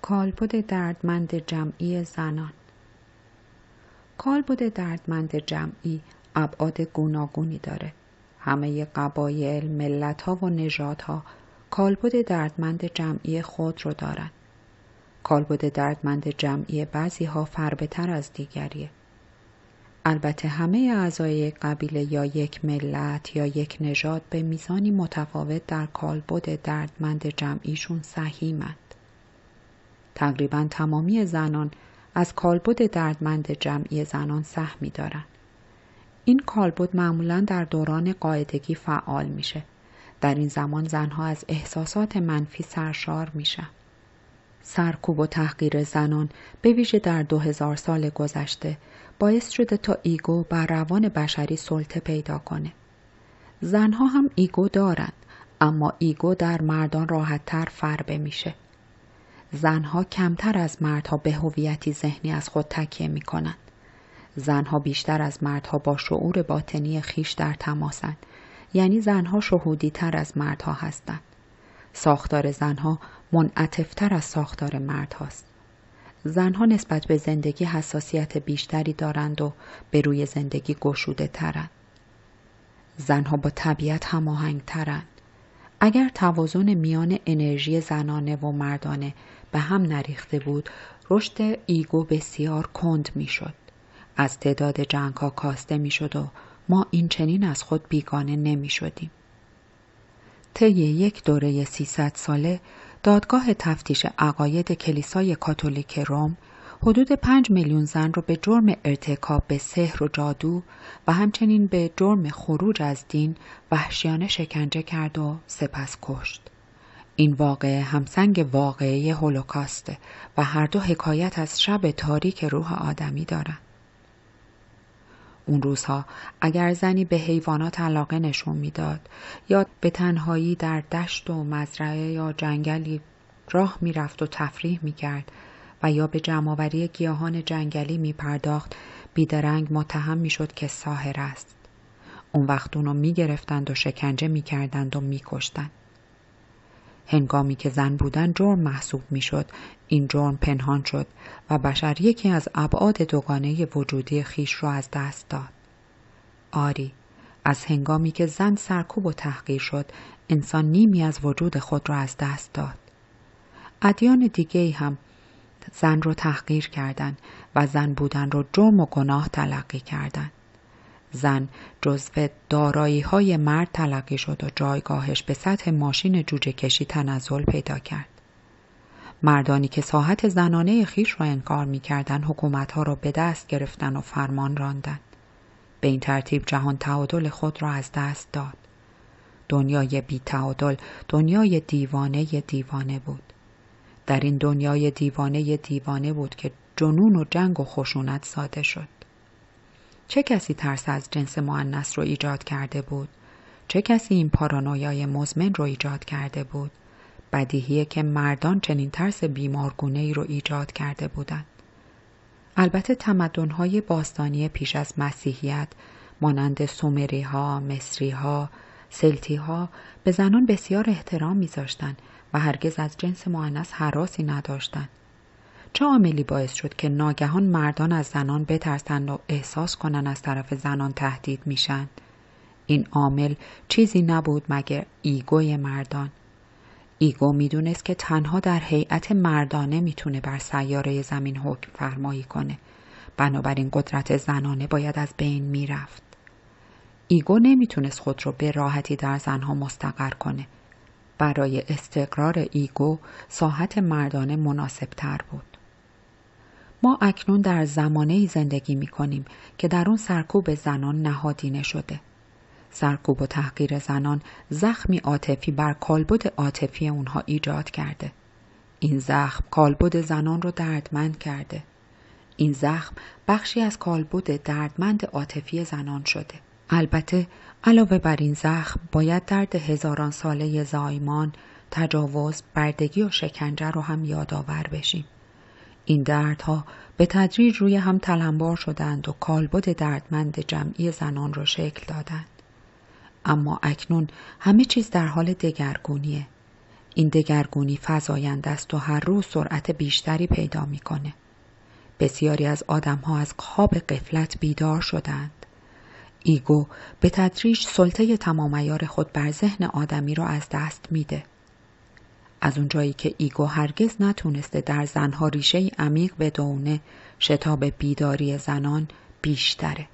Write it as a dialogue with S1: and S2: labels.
S1: کالبد دردمند جمعی زنان. کالبد دردمند جمعی ابعاد گوناگونی داره. همه قبایل، ملت‌ها و نژادها کالبد دردمند جمعی خود رو دارن. کالبد دردمند جمعی بعضی‌ها فربه‌تر از دیگریه. البته همه اعضای یک قبیله یا یک ملت یا یک نژاد به میزانی متفاوت در کالبد دردمند جمعیشون سهیمند. تقریباً تمامی زنان از کالبد دردمند جمعی زنان سهمی دارند. این کالبد معمولاً در دوران قاعدگی فعال میشه. در این زمان زنها از احساسات منفی سرشار میشن. سرکوب و تحقیر زنان به ویژه در 2000 سال گذشته باعث شده تا ایگو بر روان بشری سلطه پیدا کنه. زنها هم ایگو دارند، اما ایگو در مردان راحت‌تر فربه میشه. زنها کمتر از مردها به هویتی ذهنی از خود تکیه میکنند. زنها بیشتر از مردها با شعور باطنی خیش در تماسند، یعنی زنها شهودی تر از مردها هستند. ساختار زنها منعطف‌تر از ساختار مردهاست. زنها نسبت به زندگی حساسیت بیشتری دارند و به روی زندگی گشوده ترند. زنها با طبیعت هماهنگ ترند. اگر توازن میان انرژی زنانه و مردانه به هم نریخته بود، رشد ایگو بسیار کند می شد. از تعداد جنگ ها کاسته می شد و ما این چنین از خود بیگانه نمی شدیم. طی یک دوره 300 ساله دادگاه تفتیش عقاید کلیسای کاتولیک روم حدود 5 میلیون زن را به جرم ارتکاب به سحر و جادو و همچنین به جرم خروج از دین وحشیانه شکنجه کرد و سپس کشت. این واقعه همسنگ واقعه هولوکاسته و هر دو حکایت از شب تاریک روح آدمی دارند. اون روزها اگر زنی به حیوانات علاقه نشون میداد یا به تنهایی در دشت و مزرعه یا جنگلی راه میرفت و تفریح میکرد و یا به جمع‌آوری گیاهان جنگلی میپرداخت، بیدرنگ متهم میشد که ساحر است. اون وقت اونو میگرفتند و شکنجه میکردند و میکشتند. هنگامی که زن بودن جرم محسوب میشد، این جرم پنهان شد و بشر یکی از ابعاد دوگانه وجودی خیش را از دست داد. آری، از هنگامی که زن سرکوب و تحقیر شد، انسان نیمی از وجود خود را از دست داد. ادیان دیگه‌ای هم زن را تحقیر کردند و زن بودن را جرم و گناه تلقی کردند. زن جزو دارایی‌های مرد تلقی شد و جایگاهش به سطح ماشین جوجه کشی تنزل پیدا کرد. مردانی که ساحت زنانه خیش را انکار می‌کردند، حکومت‌ها را به دست گرفتند و فرمان راندند. به این ترتیب جهان تعادل خود را از دست داد. دنیای بی تعادل دنیای دیوانه بود. در این دنیای دیوانه بود که جنون و جنگ و خشونت ساده شد. چه کسی ترس از جنس مؤنث رو ایجاد کرده بود؟ چه کسی این پارانویای مزمن رو ایجاد کرده بود؟ بدیهیه که مردان چنین ترس بیمارگونه‌ای رو ایجاد کرده بودند. البته تمدن‌های باستانی پیش از مسیحیت مانند سومری‌ها، مصری‌ها، سلتی‌ها به زنان بسیار احترام می‌ذاشتند و هرگز از جنس مؤنث هراسی نداشتند. چه عاملی باعث شد که ناگهان مردان از زنان بترسند و احساس کنند از طرف زنان تهدید میشن؟ این عامل چیزی نبود مگر ایگوی مردان. ایگو میدونست که تنها در هیئت مردانه میتونه بر سیاره زمین حکم فرمایی کنه. بنابراین قدرت زنانه باید از بین میرفت. ایگو نمیتونست خود رو به راحتی در زنها مستقر کنه. برای استقرار ایگو ساحت مردانه مناسب تر بود. ما اکنون در زمانه‌ای زندگی می‌کنیم که در اون سرکوب زنان نهادینه شده. سرکوب و تحقیر زنان زخمی عاطفی بر کالبد عاطفی اونها ایجاد کرده. این زخم کالبد زنان رو دردمند کرده. این زخم بخشی از کالبد دردمند عاطفی زنان شده. البته علاوه بر این زخم باید درد هزاران ساله زایمان، تجاوز، بردگی و شکنجه رو هم یادآور بشیم. این دردها به تدریج روی هم تلمبار شدند و کالبد دردمند جمعی زنان را شکل دادند. اما اکنون همه چیز در حال دگرگونیه. این دگرگونی فزاینده است و هر روز سرعت بیشتری پیدا میکنه. بسیاری از آدم‌ها از خواب غفلت بیدار شدند. ایگو به تدریج سلطه تمام عیار خود بر ذهن آدمی را از دست میده. از اونجایی که ایگو هرگز نتونسته در زنها ریشه عمیق بدونه، شتاب بیداری زنان بیشتره.